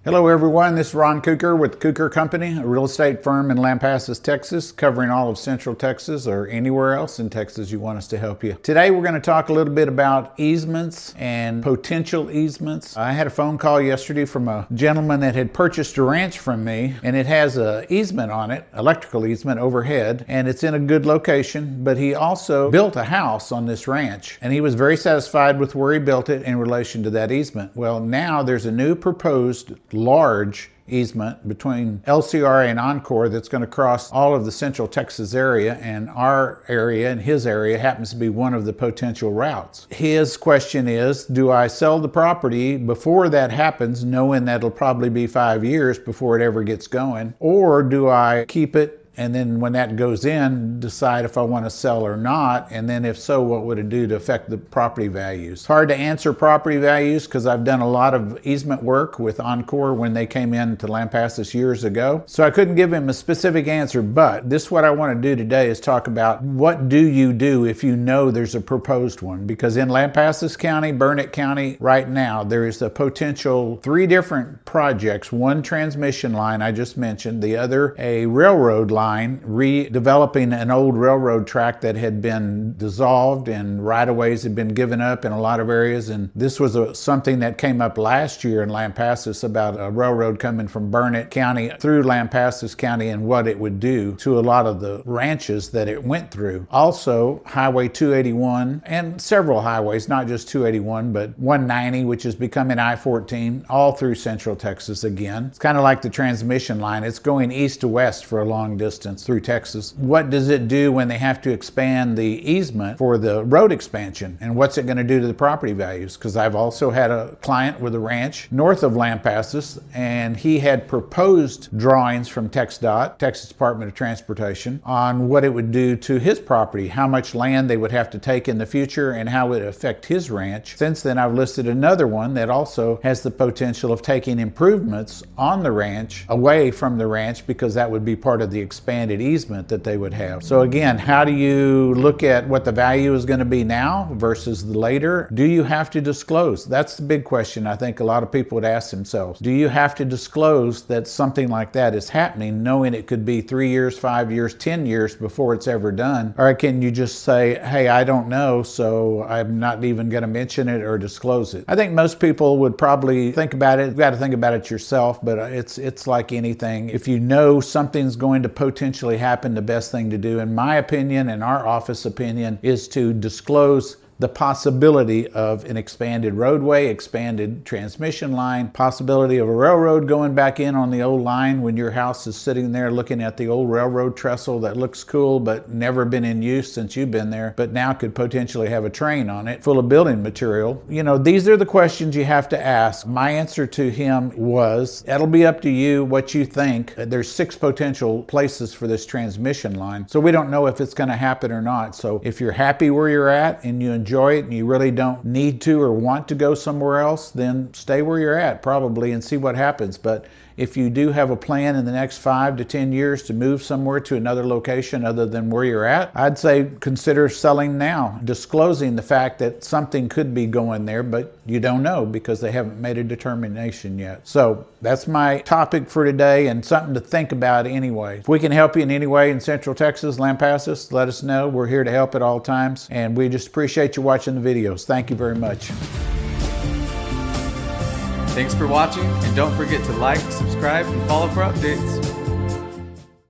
Hello everyone, this is Ron Kuker with Kuker Company, a real estate firm in Lampasas, Texas, covering all of Central Texas or anywhere else in Texas you want us to help you. Today we're going to talk a little bit about easements and potential easements. I had a phone call yesterday from a gentleman that had purchased a ranch from me, and it has an easement on it, electrical easement overhead, and it's in a good location, but he also built a house on this ranch, and he was very satisfied with where he built it in relation to that easement. Well, now there's a new proposed large easement between LCRA and Encore that's going to cross all of the Central Texas area, and our area and his area happens to be one of the potential routes. His question is, do I sell the property before that happens, knowing that it'll probably be 5 years before it ever gets going, or do I keep it and then when that goes in, decide if I want to sell or not, and then if so, what would it do to affect the property values? It's hard to answer property values because I've done a lot of easement work with Encore when they came in to Lampasas years ago. So I couldn't give him a specific answer, but this is what I want to do today is talk about what do you do if you know there's a proposed one? Because in Lampasas County, Burnett County, right now, there is a potential 3 different projects. One transmission line I just mentioned, the other a railroad line, redeveloping an old railroad track that had been dissolved and right-of-ways had been given up in a lot of areas. And this was something that came up last year in Lampasas about a railroad coming from Burnett County through Lampasas County and what it would do to a lot of the ranches that it went through. Also, Highway 281 and several highways, not just 281, but 190, which is becoming I-14, all through Central Texas again. It's kind of like the transmission line. It's going east to west for a long distance through Texas. What does it do when they have to expand the easement for the road expansion? And what's it going to do to the property values? Because I've also had a client with a ranch north of Lampasas, and he had proposed drawings from TxDOT, Texas Department of Transportation, on what it would do to his property, how much land they would have to take in the future, and how it would affect his ranch. Since then, I've listed another one that also has the potential of taking improvements on the ranch away from the ranch, because that would be part of the expanded easement that they would have. So again, how do you look at what the value is going to be now versus the later? Do you have to disclose? That's the big question I think a lot of people would ask themselves. Do you have to disclose that something like that is happening, knowing it could be 3 years, 5 years, 10 years before it's ever done? Or can you just say, hey, I don't know, so I'm not even going to mention it or disclose it? I think most people would probably think about it. You've got to think about it yourself, but it's like anything. If you know something's going to potentially happen, the best thing to do, in my opinion and our office opinion, is to disclose the possibility of an expanded roadway, expanded transmission line, possibility of a railroad going back in on the old line when your house is sitting there looking at the old railroad trestle that looks cool but never been in use since you've been there, but now could potentially have a train on it full of building material. You know, these are the questions you have to ask. My answer to him was, it'll be up to you what you think. There's 6 potential places for this transmission line, so we don't know if it's going to happen or not. So if you're happy where you're at and you enjoy it and you really don't need to or want to go somewhere else, then stay where you're at probably and see what happens. But if you do have a plan in the next 5 to 10 years to move somewhere to another location other than where you're at, I'd say consider selling now, disclosing the fact that something could be going there, but you don't know because they haven't made a determination yet. So that's my topic for today, and something to think about anyway. If we can help you in any way in Central Texas, Lampasas, let us know. We're here to help at all times, and we just appreciate you watching the videos. Thank you very much. Thanks for watching, and don't forget to like, subscribe, and follow for updates.